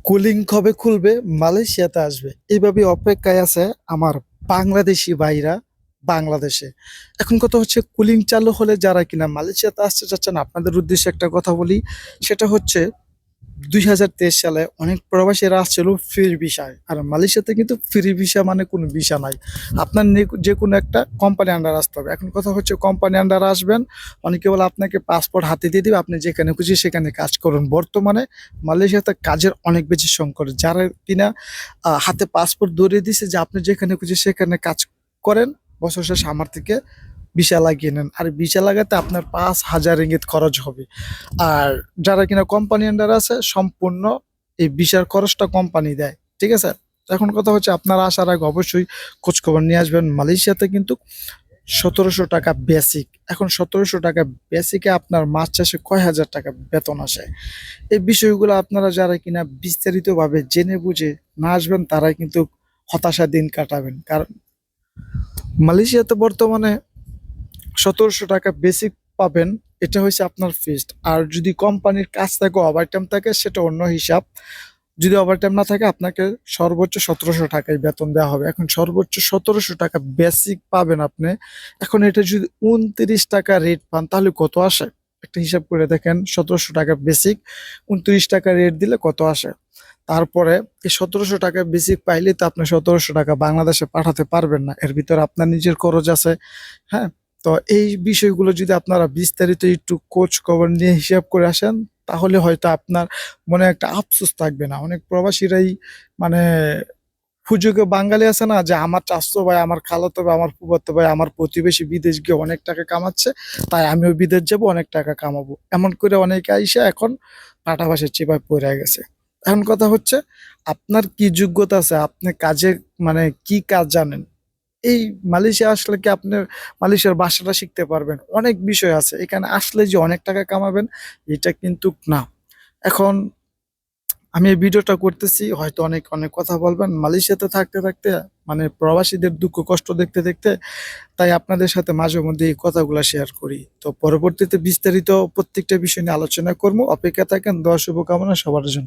Cooling কবে খুলবে, মালয়েশিয়াতে আসবে, এইভাবে অপেক্ষায় আছে আমার বাংলাদেশি ভাইরা বাংলাদেশে। এখন কথা হচ্ছে কুলিং চালু হলে যারা কিনা মালয়েশিয়াতে আসতে চাচ্ছেন, আপনাদের উদ্দেশ্যে একটা কথা বলি। সেটা হচ্ছে 2023 সালে অনেক প্রবাসীরা আসছিল ফ্রি ভিসায়, আর মালয়েশিয়াতে কিন্তু ফ্রি ভিসা মানে কোনো ভিসা নাই। আপনার যে কোনো একটা কোম্পানি আন্ডার আসতে হবে। এখন কথা হচ্ছে কোম্পানি আন্ডার আসবেন, অনেকে বলে আপনাকে পাসপোর্ট হাতে দিয়ে দিবে, আপনি যেখানে খুশি সেখানে কাজ করুন। বর্তমানে মালয়েশিয়াতে কাজের অনেক বেশি সংকট, যারা কিনা হাতে পাসপোর্ট ধরিয়ে দিছে যে আপনি যেখানে খুশি সেখানে কাজ করেন, বছর শেষে আমার থেকে ভিসা লাগিয়ে নেন। আর ভিসা লাগাতে আপনার 5,000 রিঙ্গিত খরচ হবে। আর যারা কিনা কোম্পানি আন্ডার আছে, সম্পূর্ণ এই ভিসার খরচটা কোম্পানি দেয়। ঠিক আছে? এখন কথা হচ্ছে আপনারা আসার আগে অবশ্যই খোঁজখবর নিয়ে আসবেন। মালয়েশিয়াতে কিন্তু 1700 টাকা বেসিক। এখন 1700 টাকা বেসিকে আপনার মাস শেষে কয় হাজার টাকা বেতন আসে। এই বিষয়গুলো আপনারা যারা কিনা বিস্তারিতভাবে জেনে বুঝে না আসবেন, তারাই কিন্তু হতাশা দিন কাটাবেন। কারণ মালয়েশিয়াতে বর্তমানে 1700 টাকা বেসিক পাবেন, এটা হচ্ছে আপনার ফিক্সড। আর যদি কোম্পানির কাজ থাকে, ওভারটাইম থাকে, সেটা অন্য হিসাব। যদি ওভারটাইম না থাকে, আপনাকে সর্বোচ্চ 1700 টাকায় বেতন দেওয়া হবে। এখন সর্বোচ্চ 1700 টাকা বেসিক পাবেন আপনি। এখন এটা যদি 29 টাকা রেট পান, তাহলে কত আসে একটা হিসাব করে দেখেন। 1700 টাকা বেসিক, 29 টাকা রেট দিলে কত আসে। তারপরে এই 1700 টাকা বেসিক পাইলে তো আপনি 1700 টাকা বাংলাদেশে পাঠাতে পারবেন না, এর ভিতরে আপনার নিজের খরচ আছে। হ্যাঁ, তো এই বিষয়গুলো যদি আপনারা বিস্তারিত একটু খোঁজ খবর নিয়ে হিসাব করে আসেন, তাহলে হয়তো আপনার মনে একটা আফসোস থাকবে না। অনেক প্রবাসীরাই মানে হুজুগে বাঙালি আছে না, যে আমার চাচতো ভাই, আমার খালাতো ভাই, আমার ফুফাতো ভাই, আমার প্রতিবেশী বিদেশ গিয়ে অনেক টাকা কামাচ্ছে, তাই আমিও বিদেশ যাব, অনেক টাকা কামাবো। এমন করে অনেকে আইসা এখন টাটা বাসের চিপায় পড়ে গেছে। এখন কথা হচ্ছে আপনার কি যোগ্যতা আছে, আপনি কাজে মানে কি কাজ জানেন। এই মালয়েশিয়া আসলে কি আপনি মালয়েশিয়ার ভাষাটা শিখতে পারবেন? অনেক বিষয় আছে। এখানে আসলে যে অনেক টাকা কামাবেন, এটা কিন্তু না। এখন আমি এই ভিডিওটা করতেছি, হয়তো অনেক অনেক কথা বলবেন। মালয়েশিয়াতে থাকতে থাকতে মানে প্রবাসীদের দুঃখ কষ্ট দেখতে দেখতে, তাই আপনাদের সাথে মাঝে মধ্যে এই কথাগুলো শেয়ার করি। তো পরবর্তীতে বিস্তারিত প্রত্যেকটা বিষয় নিয়ে আলোচনা করবো। অপেক্ষা থাকেন। দোয়া শুভকামনা সবার জন্য।